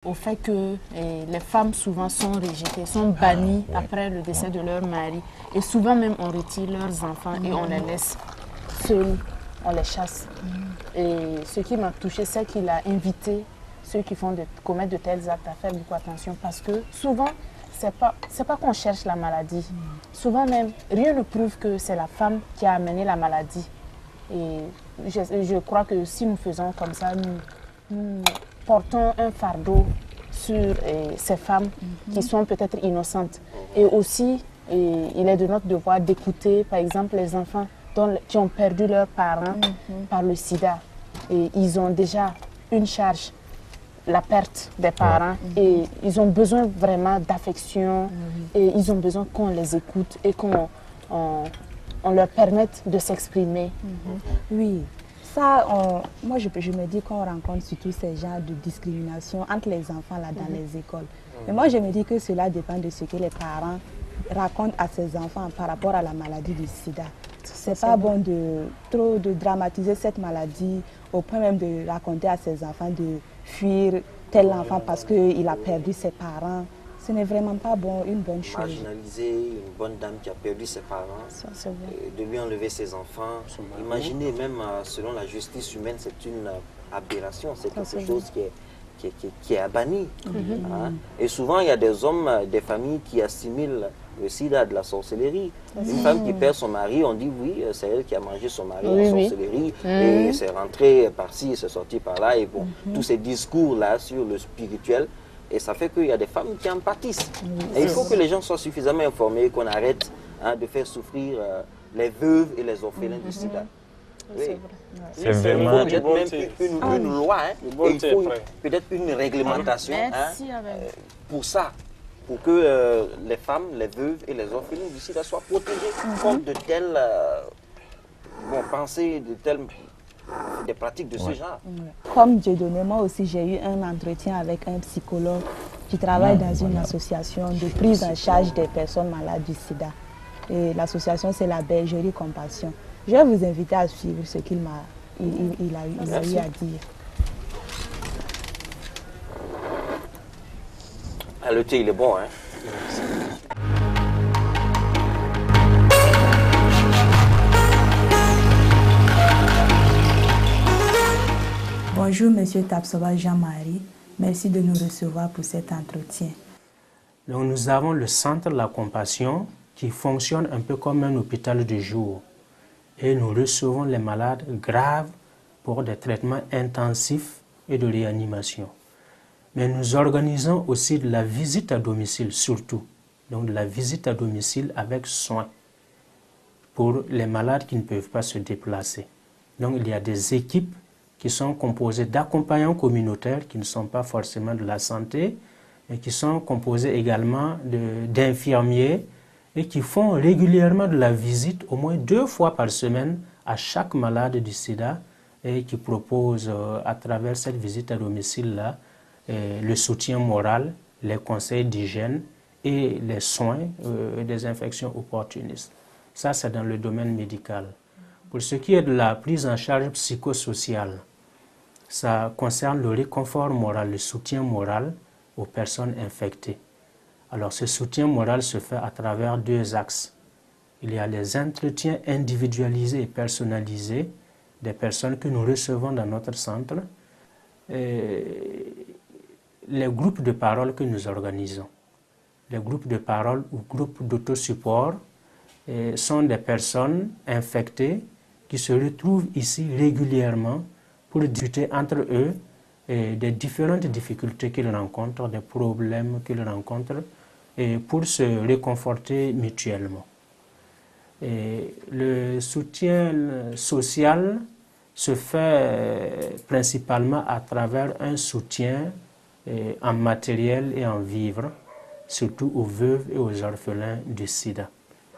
au fait que les femmes souvent sont rejetées, sont bannies après le décès de leur mari. Et souvent même on retire leurs enfants et on les laisse seuls, on les chasse. Et ce qui m'a touchée, c'est qu'il a invité ceux qui commettent de tels actes à faire beaucoup attention parce que souvent, c'est pas qu'on cherche la maladie. Souvent même, rien ne prouve que c'est la femme qui a amené la maladie. Et je crois que si nous faisons comme ça, nous portons un fardeau sur ces femmes qui sont peut-être innocentes. Et aussi, il est de notre devoir d'écouter, par exemple, les enfants qui ont perdu leurs parents par le sida. Et ils ont déjà une charge, la perte des parents, et ils ont besoin vraiment d'affection, et ils ont besoin qu'on les écoute et qu'on leur permette de s'exprimer. Oui. Ça, moi, je me dis qu'on rencontre surtout ces genres de discrimination entre les enfants là, dans les écoles. Mais moi, je me dis que cela dépend de ce que les parents racontent à ces enfants par rapport à la maladie du sida. C'est pas bon de dramatiser cette maladie au point même de raconter à ses enfants de fuir tel enfant parce qu'il a perdu ses parents. Ce n'est vraiment pas bon, une bonne chose. Marginaliser une bonne dame qui a perdu ses parents, de lui enlever ses enfants. Imaginez même, selon la justice humaine, c'est une aberration, c'est quelque chose qui est à bannir. Et souvent, il y a des hommes, des familles qui assimilent le sida à de la sorcellerie. Une femme qui perd son mari, on dit oui, c'est elle qui a mangé son mari en sorcellerie, et c'est rentré par-ci, c'est sorti par-là, et bon, tous ces discours-là sur le spirituel. Et ça fait qu'il y a des femmes qui en pâtissent. Et il faut que les gens soient suffisamment informés, qu'on arrête de faire souffrir les veuves et les orphelins du sida. C'est vraiment peut-être même une loi, et il faut peut-être une réglementation pour ça, pour que les femmes, les veuves et les orphelins du sida soient protégés contre de telles pensées, de telles des pratiques de ce genre. Comme Dieudonné, moi aussi j'ai eu un entretien avec un psychologue qui travaille dans une association de prise en charge des personnes malades du sida. Et l'association c'est la Bergerie Compassion. Je vais vous inviter à suivre ce qu'il a eu à dire. Ah, le thé il est bon, hein? Bonjour Monsieur Tapsoba Jean-Marie, merci de nous recevoir pour cet entretien. Donc nous avons le centre La Compassion qui fonctionne un peu comme un hôpital de jour. Et nous recevons les malades graves pour des traitements intensifs et de réanimation. Mais nous organisons aussi de la visite à domicile surtout. Donc de la visite à domicile avec soins pour les malades qui ne peuvent pas se déplacer. Donc il y a des équipes qui sont composés d'accompagnants communautaires qui ne sont pas forcément de la santé et qui sont composés également d'infirmiers et qui font régulièrement de la visite au moins 2 fois par semaine à chaque malade du sida et qui proposent à travers cette visite à domicile-là le soutien moral, les conseils d'hygiène et les soins des infections opportunistes. Ça, c'est dans le domaine médical. Pour ce qui est de la prise en charge psychosociale, ça concerne le réconfort moral, le soutien moral aux personnes infectées. Alors ce soutien moral se fait à travers 2 axes. Il y a les entretiens individualisés et personnalisés des personnes que nous recevons dans notre centre, et les groupes de parole que nous organisons. Les groupes de parole ou groupes d'autosupport sont des personnes infectées qui se retrouvent ici régulièrement pour discuter entre eux des différentes difficultés qu'ils rencontrent, des problèmes qu'ils rencontrent, et pour se réconforter mutuellement. Et le soutien social se fait principalement à travers un soutien en matériel et en vivres, surtout aux veuves et aux orphelins du sida.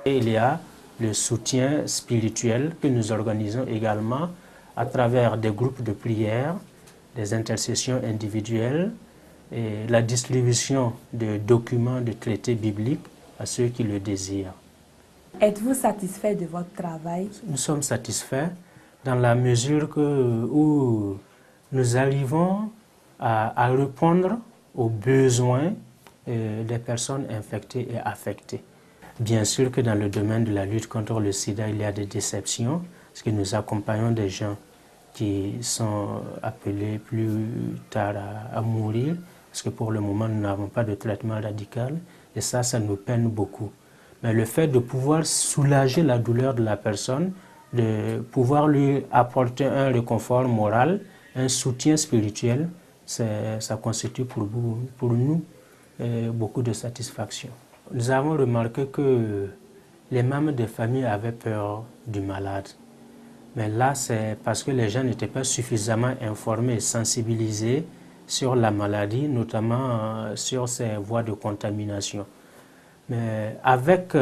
Et il y a le soutien spirituel que nous organisons également à travers des groupes de prière, des intercessions individuelles et la distribution de documents de traités bibliques à ceux qui le désirent. Êtes-vous satisfait de votre travail? Nous sommes satisfaits dans la mesure où nous arrivons à répondre aux besoins des personnes infectées et affectées. Bien sûr que dans le domaine de la lutte contre le sida, il y a des déceptions, parce que nous accompagnons des gens qui sont appelés plus tard à mourir, parce que pour le moment, nous n'avons pas de traitement radical, et ça nous peine beaucoup. Mais le fait de pouvoir soulager la douleur de la personne, de pouvoir lui apporter un réconfort moral, un soutien spirituel, ça constitue pour nous beaucoup de satisfaction. Nous avons remarqué que les membres des familles avaient peur du malade. Mais là, c'est parce que les gens n'étaient pas suffisamment informés et sensibilisés sur la maladie, notamment sur ses voies de contamination. Mais avec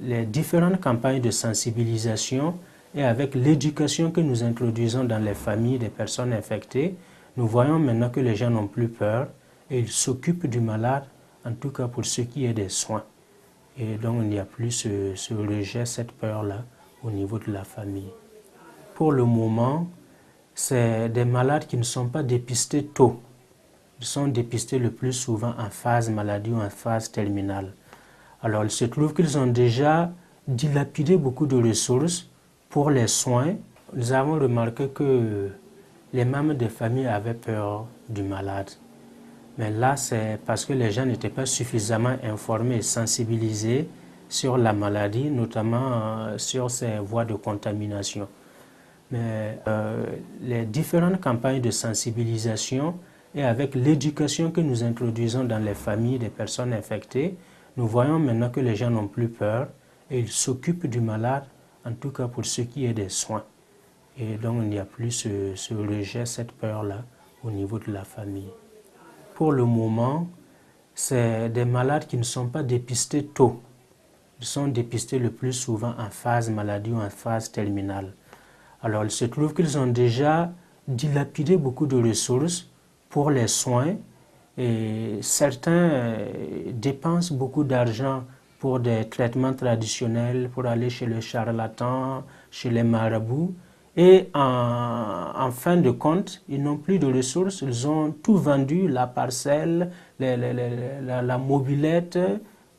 les différentes campagnes de sensibilisation et avec l'éducation que nous introduisons dans les familles des personnes infectées, nous voyons maintenant que les gens n'ont plus peur et ils s'occupent du malade, en tout cas pour ce qui est des soins. Et donc il n'y a plus ce rejet, cette peur-là au niveau de la famille. Pour le moment, c'est des malades qui ne sont pas dépistés tôt. Ils sont dépistés le plus souvent en phase maladie ou en phase terminale. Alors il se trouve qu'ils ont déjà dilapidé beaucoup de ressources pour les soins. Nous avons remarqué que les membres des familles avaient peur du malade. Mais là, c'est parce que les gens n'étaient pas suffisamment informés et sensibilisés sur la maladie, notamment sur ses voies de contamination. Mais les différentes campagnes de sensibilisation et avec l'éducation que nous introduisons dans les familles des personnes infectées, nous voyons maintenant que les gens n'ont plus peur et ils s'occupent du malade, en tout cas pour ce qui est des soins. Et donc il n'y a plus ce rejet, cette peur-là au niveau de la famille. Pour le moment, c'est des malades qui ne sont pas dépistés tôt. Ils sont dépistés le plus souvent en phase maladie ou en phase terminale. Alors il se trouve qu'ils ont déjà dilapidé beaucoup de ressources pour les soins et certains dépensent beaucoup d'argent pour des traitements traditionnels, pour aller chez le charlatan, chez les marabouts. Et en fin de compte, ils n'ont plus de ressources, ils ont tout vendu, la parcelle, la mobilette,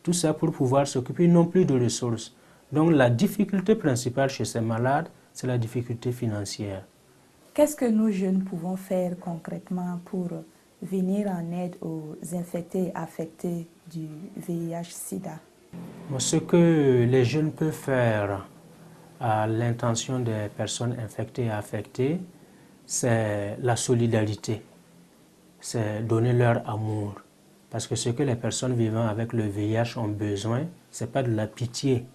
tout ça pour pouvoir s'occuper, ils n'ont plus de ressources. Donc la difficulté principale chez ces malades, c'est la difficulté financière. Qu'est-ce que nous jeunes pouvons faire concrètement pour venir en aide aux infectés et affectés du VIH-Sida? Ce que les jeunes peuvent faire à l'intention des personnes infectées et affectées, c'est la solidarité, c'est donner leur amour. Parce que ce que les personnes vivant avec le VIH ont besoin, ce n'est pas de la pitié,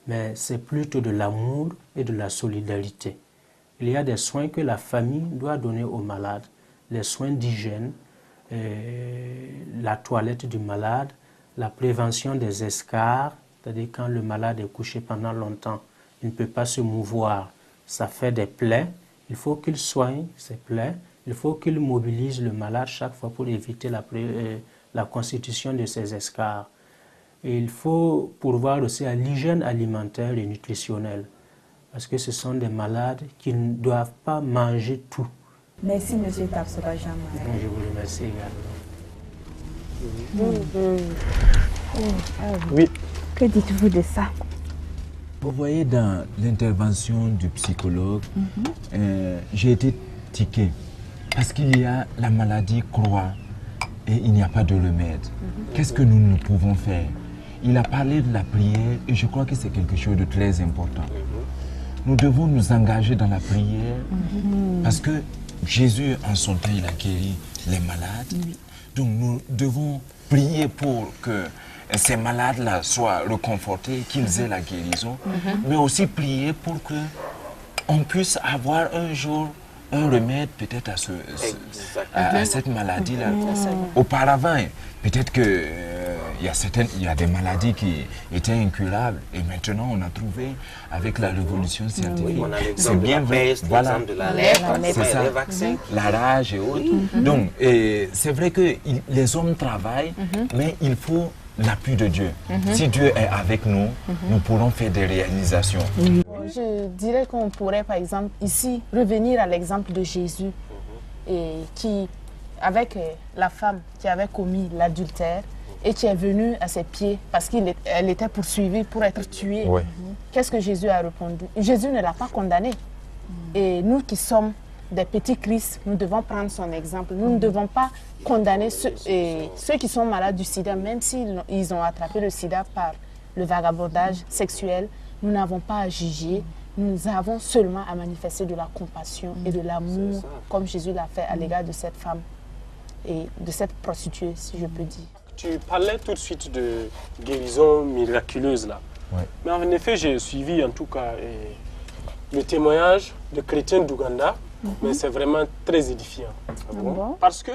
mais c'est plutôt de l'amour et de la solidarité. Il y a des soins que la famille doit donner aux malades, les soins d'hygiène, la toilette du malade, la prévention des escarres, c'est-à-dire quand le malade est couché pendant longtemps, il ne peut pas se mouvoir, ça fait des plaies, il faut qu'il soigne ces plaies, il faut qu'il mobilise le malade chaque fois pour éviter la constitution de ces escarres. Et il faut pourvoir aussi à l'hygiène alimentaire et nutritionnelle, parce que ce sont des malades qui ne doivent pas manger tout. Merci, M. Tapsoba Jean. Je vous remercie également. Oui. Que dites-vous de ça? Vous voyez, dans l'intervention du psychologue, j'ai été tiqué, parce qu'il y a la maladie croît et il n'y a pas de remède. Qu'est-ce que nous pouvons faire? Il a parlé de la prière et je crois que c'est quelque chose de très important. Nous devons nous engager dans la prière parce que Jésus, en son temps, il a guéri les malades. Donc nous devons prier pour que ces malades-là soient reconfortés, qu'ils aient la guérison, mais aussi prier pour qu'on puisse avoir un jour un remède peut-être à cette maladie-là. Auparavant, peut-être que il y a des maladies qui étaient incurables et maintenant on a trouvé avec la révolution scientifique. C'est bien vrai, voilà, de la lèpre, c'est ça, les vaccins. la rage et autres. Donc c'est vrai que les hommes travaillent, mais il faut l'appui de Dieu. Si Dieu est avec nous, nous pourrons faire des réalisations. Je dirais qu'on pourrait, par exemple, ici, revenir à l'exemple de Jésus, et qui avec la femme qui avait commis l'adultère et qui est venue à ses pieds parce qu'elle était poursuivie pour être tuée. Ouais. Qu'est-ce que Jésus a répondu? Jésus ne l'a pas condamnée. Et nous qui sommes des petits Christ, nous devons prendre son exemple. Nous ne devons pas condamner ceux qui sont malades du sida, même s'ils ont attrapé le sida par le vagabondage sexuel. Nous n'avons pas à juger. Nous avons seulement à manifester de la compassion et de l'amour, comme Jésus l'a fait à l'égard de cette femme et de cette prostituée, si je peux dire. Tu parlais tout de suite de guérison miraculeuse là. Ouais. Mais en effet, j'ai suivi en tout cas le témoignage de chrétiens d'Ouganda, mais c'est vraiment très édifiant. bon? Parce que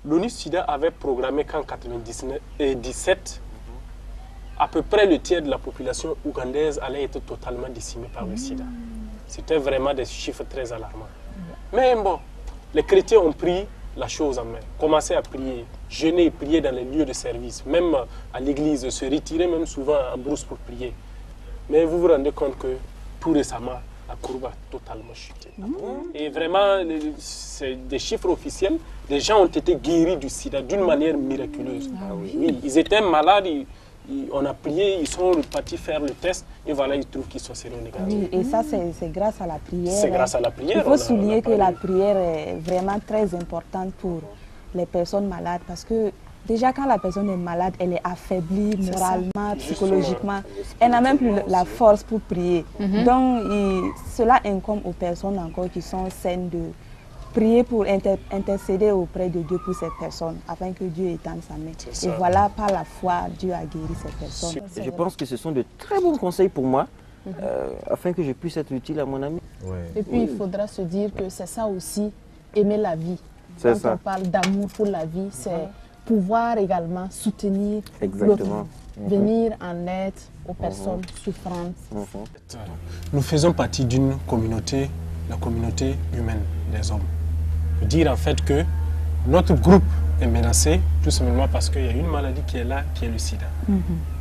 l'ONU-SIDA avait programmé qu'en 1997, à peu près le tiers de la population ougandaise allait être totalement décimée par le sida. C'était vraiment des chiffres très alarmants. Mais bon, les chrétiens ont pris la chose en main, commencé à prier, jeûner et prier dans les lieux de service, même à l'église, se retirer même souvent en brousse pour prier. Mais vous vous rendez compte que tout récemment, la courbe a totalement chuté. Et vraiment, c'est des chiffres officiels, des gens ont été guéris du sida d'une manière miraculeuse. Oui, ils étaient malades, on a prié, ils sont partis faire le test et voilà, ils trouvent qu'ils sont séronégatifs. Oui, et ça, c'est grâce à la prière. C'est grâce à la prière. Il faut souligner que la prière est vraiment très importante pour les personnes malades parce que déjà, quand la personne est malade, elle est affaiblie moralement, psychologiquement. Elle n'a même plus la force pour prier. Donc, cela incombe aux personnes encore qui sont saines de prier pour intercéder auprès de Dieu pour ces personnes, afin que Dieu étende sa main. Et voilà, par la foi, Dieu a guéri ces personnes. Je pense que ce sont de très bons conseils pour moi, afin que je puisse être utile à mon ami. Ouais. Et puis, il faudra se dire que c'est ça aussi, aimer la vie. C'est Quand ça. on parle d'amour pour la vie, c'est pouvoir également soutenir Exactement. l'autre, venir en aide aux personnes souffrantes. Nous faisons partie d'une communauté, la communauté humaine des hommes. Dire en fait que notre groupe est menacé tout simplement parce qu'il y a une maladie qui est là, qui est le sida.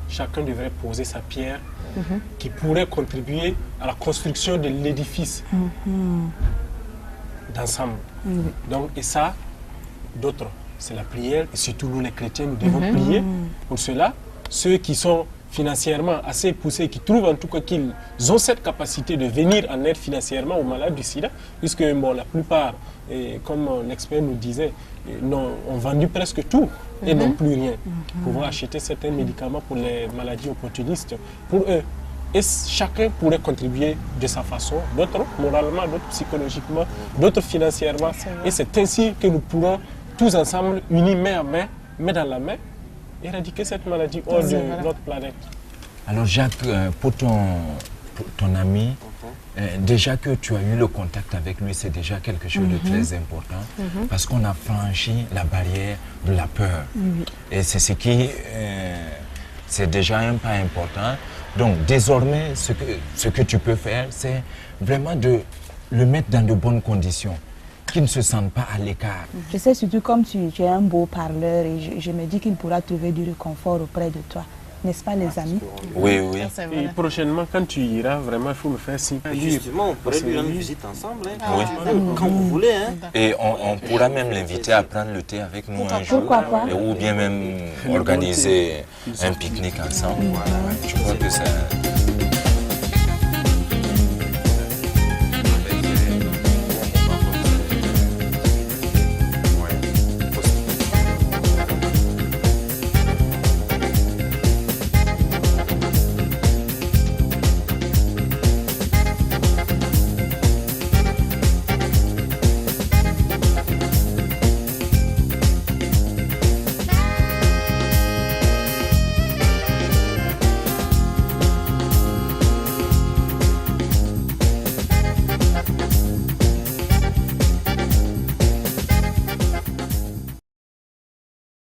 Chacun devrait poser sa pierre qui pourrait contribuer à la construction de l'édifice d'ensemble. Donc, et ça, d'autres, c'est la prière. Et surtout nous les chrétiens, nous devons prier pour cela. Ceux qui sont financièrement assez poussés, qui trouvent en tout cas qu'ils ont cette capacité de venir en aide financièrement aux malades du sida, puisque bon, la plupart, comme l'expert nous disait, ont vendu presque tout et n'ont plus rien. Pouvoir acheter certains médicaments pour les maladies opportunistes, pour eux. Et chacun pourrait contribuer de sa façon, d'autres moralement, d'autres psychologiquement, d'autres financièrement. Et c'est ainsi que nous pourrons tous ensemble, unis main à main, main dans la main, éradiquer cette maladie hors de notre planète. Alors Jacques, pour ton ami, déjà que tu as eu le contact avec lui, c'est déjà quelque chose de très important parce qu'on a franchi la barrière de la peur. Et c'est ce qui, c'est déjà un pas important. Donc désormais, ce que tu peux faire, c'est vraiment de le mettre dans de bonnes conditions, qu'il ne se sente pas à l'écart. Je sais surtout comme tu es un beau parleur et je me dis qu'il pourra trouver du réconfort auprès de toi. N'est-ce pas les amis? Oui, oui. C'est Et vrai. prochainement, quand tu iras, vraiment, il faut me faire signe. Justement, on pourrait lui rendre visite ensemble, hein, Oui. quand vous voulez. Hein. Et on pourra même l'inviter à prendre le thé avec nous un jour. Pourquoi pas? Ou bien même organiser un pique-nique ensemble. Voilà. Je crois que ça...